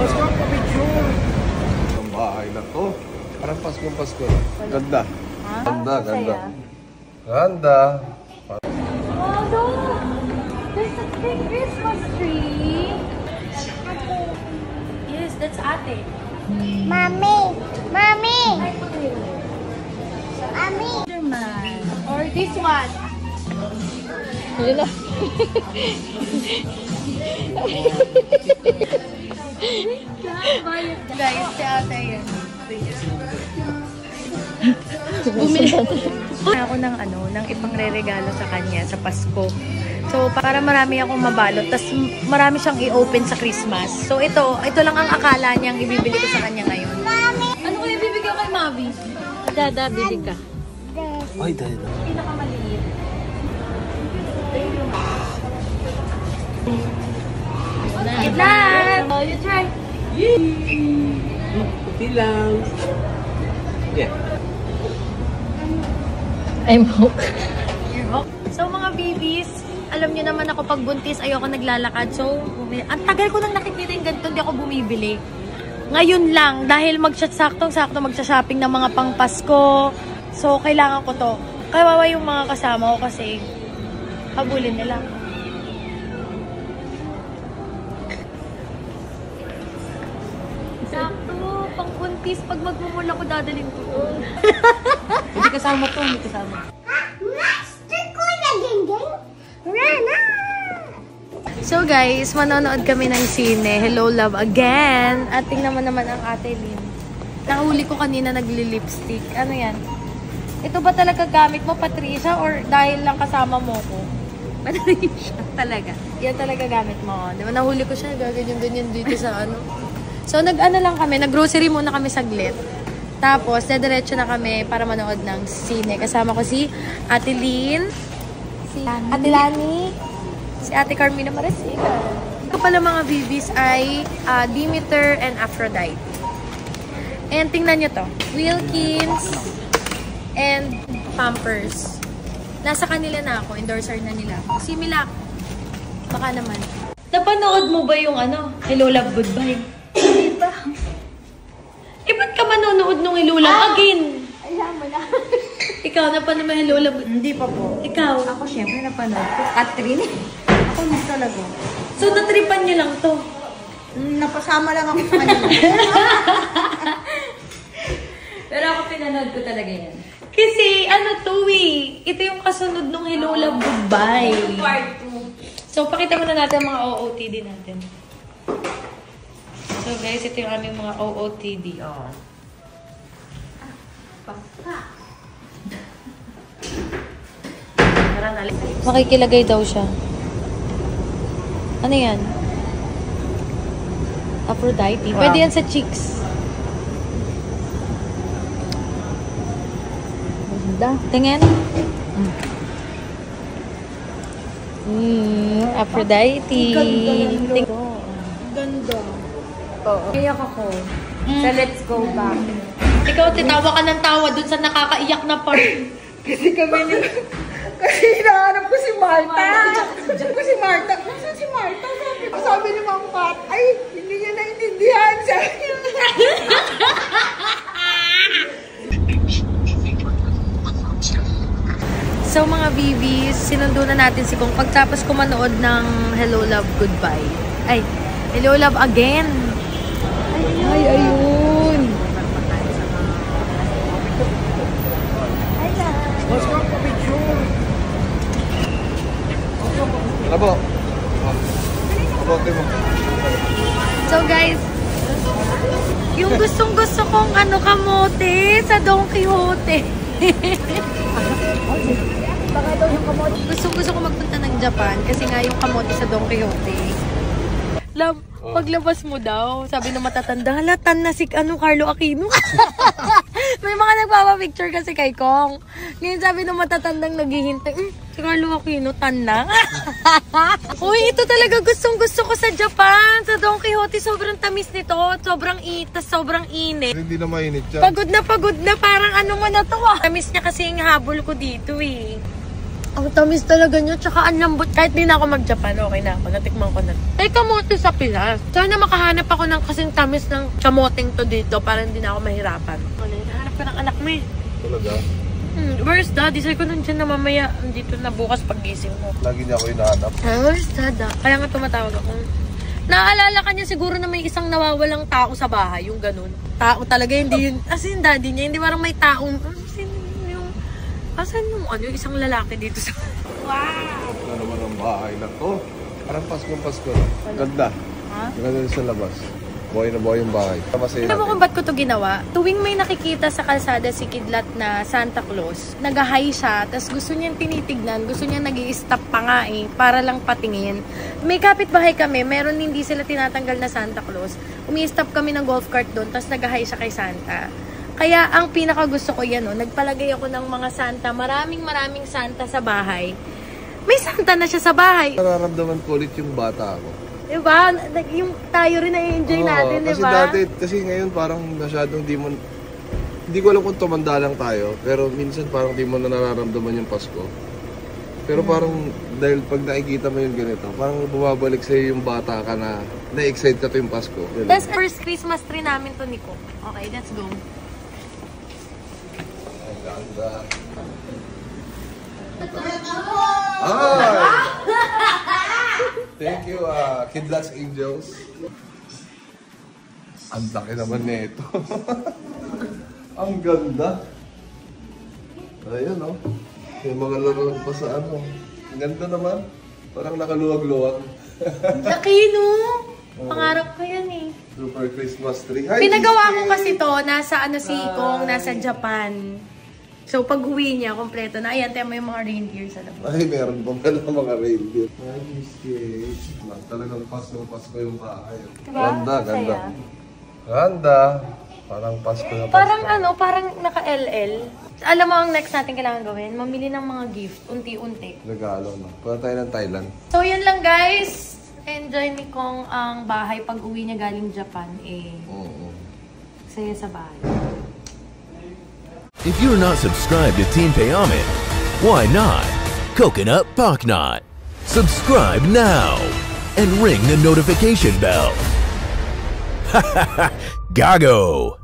Pasko pa picture. Ang bahay na to. Parang Paskong Pasko na. Ganda. Ganda, ganda. Ganda. Oh, look! There's a big Christmas tree. Yes, that's ate. Mommy! Mommy! Mommy! Or this one. Guys, si ate yan. Bumili ako ng ng ipangre-regalo sa kanya sa Pasko. So, para marami akong mabalot. Tapos, marami siyang i-open sa Christmas. So, ito lang ang akala niyang ibibili ko sa kanya ngayon. Ano kaya ibibigay kay Mavi? Dada, bili ka. Ay, dahil na. Pinakamaliit. Good luck! Oh, you try. Puti lang. Yeah. I'm hooked. You're hooked? So, mga babies, alam niyo naman ako pag buntis, ayoko naglalakad. So, ang tagal ko nang nakikita yung ganito, hindi ako bumibili. Ngayon lang, dahil saktong-sakto magsha-shopping ng mga pang Pasko. So, kailangan ko to. Kawawa yung mga kasama ko kasi habulin nila. Sakto, pang buntis, pag magmumula ko dadalhin ko. Hindi kasama to, hindi kasama. So guys, manonood kami ng sine. Hello Love again. At tingnan mo naman ang ate Lynn. Nahuli ko kanina nagli-lipstick. Ano yan? Ito ba talaga gamit mo, Patricia? Or dahil lang kasama mo ko? Patricia, talaga. Yan talaga gamit mo. Di ba nahuli ko siya, gaganyan-ganyan dito sa ano. So nag-ano lang kami, nag-grocery muna kami saglit. Tapos, dediretso na kami para manood ng sine. Kasama ko si Ate Lynn, si Ate Lani, si Ate Carmina Marasigan. Ito pala mga babies ay Demeter and Aphrodite. And tingnan nyo to. Wilkins and Pampers. Nasa kanila na ako. Endorser na nila. Si Milak. Baka naman. Napanood mo ba yung Hello Love Goodbye? Hindi pa. Eh, ba't ka manonood nung Hello Love again? Alam mo na. Ikaw, napanood mo Hello Love? Hindi pa po. Ikaw? Ako syempre napanood ko. Catherine. Ako hindi talaga. So, natripan nyo lang to? Napasama lang ako sa kanila. Pero ako pinanood ko talaga yan. Kasi, ito yung kasunod nung Hello Love Goodbye. Part 2. So, pakita muna natin ang mga OOTD natin. So, guys, ito yung aming mga OOTD. Oh. Makikilagay daw siya. Ano yan? Aphrodite. Wow. Pwede yan sa cheeks. Ganda. Tingin. Aphrodite. Ganda. Oo. Iyak ako. Sa Let's Go Back. Ikaw, titawa ka ng tawa dun sa nakakaiyak na part. Kasi kasi hinahanap ko si Marta. Hinahanap ko si Marta. Saan si Marta? Sabi ni Ma'am Pat, ay, hindi niya naintindihan. Sabi niya. So mga babies, sinundo na natin si Kong pagtapos ko manood ng Hello Love Goodbye. Ay, Hello Love Again. Ay, ayun. Pasko pa picture. Labo. Abote mo. So guys, yung gustong-gusto kong kamote sa Don Quixote. Baka daw yung kamote. Gustong-gusto ko magpunta ng Japan kasi nga yung kamote sa Don Quixote. Love, paglabas mo daw, sabi ng matatanda, halatan na si Carlo Aquino. May mga nagpapapicture kasi kay Kong. Ngayon sabi ng matatandang naghihintay, si Carlo Aquino, tan na. Uy, ito talaga gustong-gusto ko sa Japan. Sa Don Quixote, sobrang tamis nito. Sobrang sobrang init. Hindi na mainit yan. Pagod na, parang mo na to ah. Tamis niya kasi yung habol ko dito eh. Ang tamis talaga niya, tsaka ang lambot. Kahit di na ako mag-Japan, okay na ako. Natikman ko na. Ay, kamote sa Pinas. Sana makahanap ako ng kasing tamis ng kamoteng to dito para hindi na ako mahirapan. Ano, hanap ko ng anak mo eh. Talaga? Where's daddy? Sabi ko nandiyan na mamaya. Dito na bukas pag-gising mo. Lagi niya ako hinahanap. Where's dad? Kaya nga tumatawag ako. Naalala ka niya siguro na may isang nawawalang tao sa bahay. Yung ganun. Tao talaga, hindi yun. As in, daddy niya, hindi parang may taong... Asan yung ano, yung isang lalaki dito sa... Wow! Ganda naman ang bahay na to. Parang Pasko na. Ganda. Ha? Ganda sa labas. Buhay na buhay yung bahay. Masaya Alam mo natin. kung ba't ko to ginawa? Tuwing may nakikita sa kalsada si Kidlat na Santa Claus, nag-hi siya, tapos gusto niyang tinitignan, gusto niyang nag-i-stop pa nga eh, para lang patingin. May kapitbahay kami, meron hindi sila tinatanggal na Santa Claus. Umi-stop kami ng golf cart doon, tapos nag-hi siya kay Santa. Kaya ang pinaka gusto ko yan, nagpalagay ako ng mga Santa, maraming Santa sa bahay. May Santa na siya sa bahay. Nararamdaman ko ulit yung bata ako. Diba? Yung tayo rin na-enjoy natin, kasi diba? kasi ngayon parang masyadong hindi ko alam kung tumanda lang tayo, pero minsan parang di mo na nararamdaman yung Pasko. Pero parang, dahil pag nakikita mo yung ganito, parang bumabalik sa'yo yung bata ka na na-excite ka to yung Pasko. That's first Christmas tree namin to, Nico. Okay, let's go. Ang ganda. Ay! Thank you, Kidlat's Angels. Ang laki naman nito. Ang ganda. Ayun, oh. Yung mga laruan pa sa ano. Ang ganda naman. Parang nakaluwag-luwag. Laki, no? Pangarap ko yan eh. Super Christmas tree. Hi, Pinagawa ko Disney! kasi to, nasa ano si Kong, nasa Japan. So pag uwi niya, kompleto na. Ayan, tayo mo yung mga reindeer sa labas. Ay, meron pa pala mga reindeer. Hi, Disney! Talagang Pasko yung bahay. Diba? Ganda, Masaya. ganda. Ganda. Parang Pasko na Pasko. Parang ano, parang naka-LL. Alam mo ang next natin kailangan gawin? Mamili ng mga gift, unti-unti. Regalo na. Punta tayo ng Thailand. So yun lang guys. Enjoy ni Kong ang bahay pag uwi niya galing Japan. Oo. Saya sa bahay. If you're not subscribed to Team Payaman, why not? Coconut Pocknot. Subscribe now and ring the notification bell. Gago!